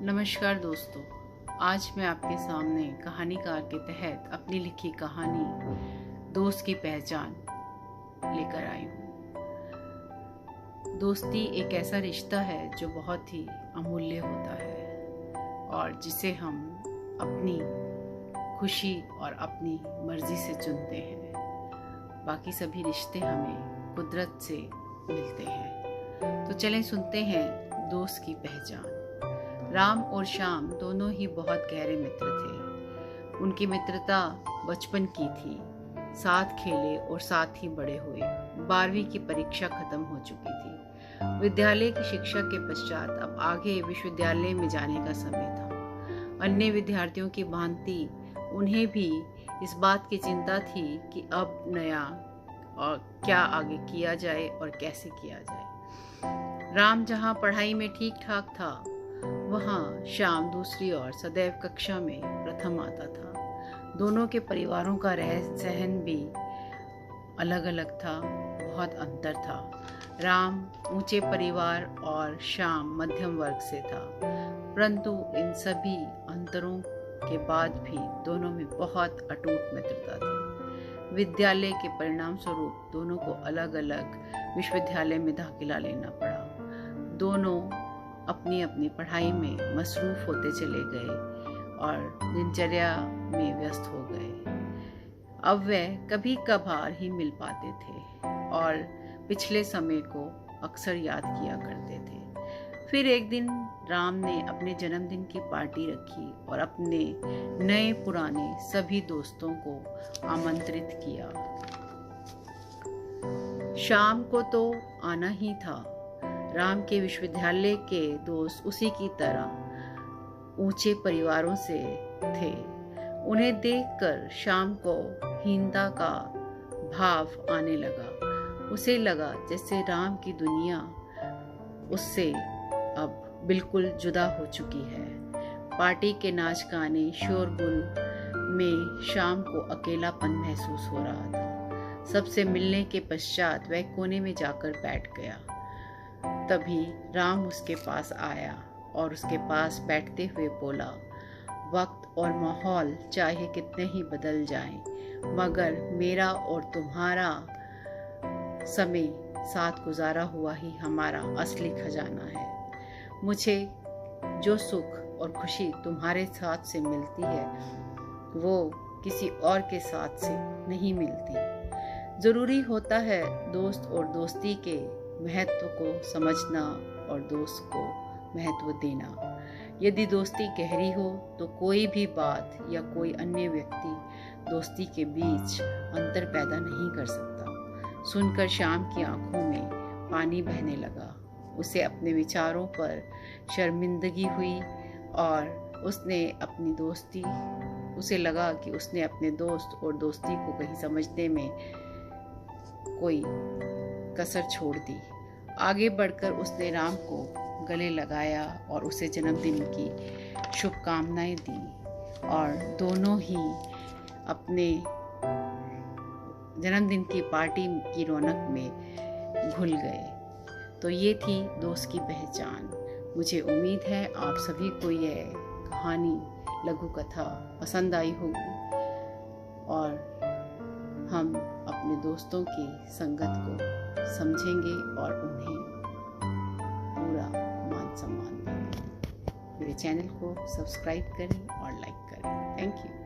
नमस्कार दोस्तों, आज मैं आपके सामने कहानीकार के तहत अपनी लिखी कहानी दोस्त की पहचान लेकर आई हूँ। दोस्ती एक ऐसा रिश्ता है जो बहुत ही अमूल्य होता है और जिसे हम अपनी खुशी और अपनी मर्जी से चुनते हैं। बाकी सभी रिश्ते हमें कुदरत से मिलते हैं। तो चलें सुनते हैं दोस्त की पहचान। राम और श्याम दोनों ही बहुत गहरे मित्र थे। उनकी मित्रता बचपन की थी। साथ खेले और साथ ही बड़े हुए। 12वीं की परीक्षा खत्म हो चुकी थी। विद्यालय की शिक्षा के पश्चात अब आगे विश्वविद्यालय में जाने का समय था। अन्य विद्यार्थियों की भांति उन्हें भी इस बात की चिंता थी कि अब नया और क्या आगे किया जाए और कैसे किया जाए। राम जहाँ पढ़ाई में ठीक ठाक था, वहाँ श्याम दूसरी ओर सदैव कक्षा में प्रथम आता था। दोनों के परिवारों का रहन सहन भी अलग अलग था, बहुत अंतर था। राम ऊंचे परिवार और श्याम मध्यम वर्ग से था, परंतु इन सभी अंतरों के बाद भी दोनों में बहुत अटूट मित्रता थी। विद्यालय के परिणाम स्वरूप दोनों को अलग अलग विश्वविद्यालय में दाखिला लेना पड़ा। दोनों अपनी अपनी पढ़ाई में मसरूफ होते चले गए और दिनचर्या में व्यस्त हो गए। अब वे कभी कभार ही मिल पाते थे और पिछले समय को अक्सर याद किया करते थे। फिर एक दिन राम ने अपने जन्मदिन की पार्टी रखी और अपने नए पुराने सभी दोस्तों को आमंत्रित किया। शाम को तो आना ही था। राम के विश्वविद्यालय के दोस्त उसी की तरह ऊंचे परिवारों से थे। उन्हें देखकर शाम को हीनता का भाव आने लगा। उसे लगा जैसे राम की दुनिया उससे अब बिल्कुल जुदा हो चुकी है। पार्टी के नाच गाने शोरगुल में शाम को अकेलापन महसूस हो रहा था। सबसे मिलने के पश्चात वह कोने में जाकर बैठ गया। तभी राम उसके पास आया और उसके पास बैठते हुए बोला, वक्त और माहौल चाहे कितने ही बदल जाएं, मगर मेरा और तुम्हारा समय साथ गुजारा हुआ ही हमारा असली खजाना है। मुझे जो सुख और खुशी तुम्हारे साथ से मिलती है, वो किसी और के साथ से नहीं मिलती। जरूरी होता है दोस्त और दोस्ती के महत्व को समझना और दोस्त को महत्व देना। यदि दोस्ती गहरी हो तो कोई भी बात या कोई अन्य व्यक्ति दोस्ती के बीच अंतर पैदा नहीं कर सकता। सुनकर श्याम की आंखों में पानी बहने लगा। उसे अपने विचारों पर शर्मिंदगी हुई और उसे लगा कि उसने अपने दोस्त और दोस्ती को कहीं समझने में कोई कसर छोड़ दी। आगे बढ़कर उसने राम को गले लगाया और उसे जन्मदिन की शुभकामनाएं दी और दोनों ही अपने जन्मदिन की पार्टी की रौनक में घुल गए। तो ये थी दोस्त की पहचान। मुझे उम्मीद है आप सभी को यह कहानी लघु कथा पसंद आई होगी और हम अपने दोस्तों की संगत को समझेंगे और उन्हें पूरा मान सम्मान देंगे। मेरे चैनल को सब्सक्राइब करें और लाइक करें। Thank you.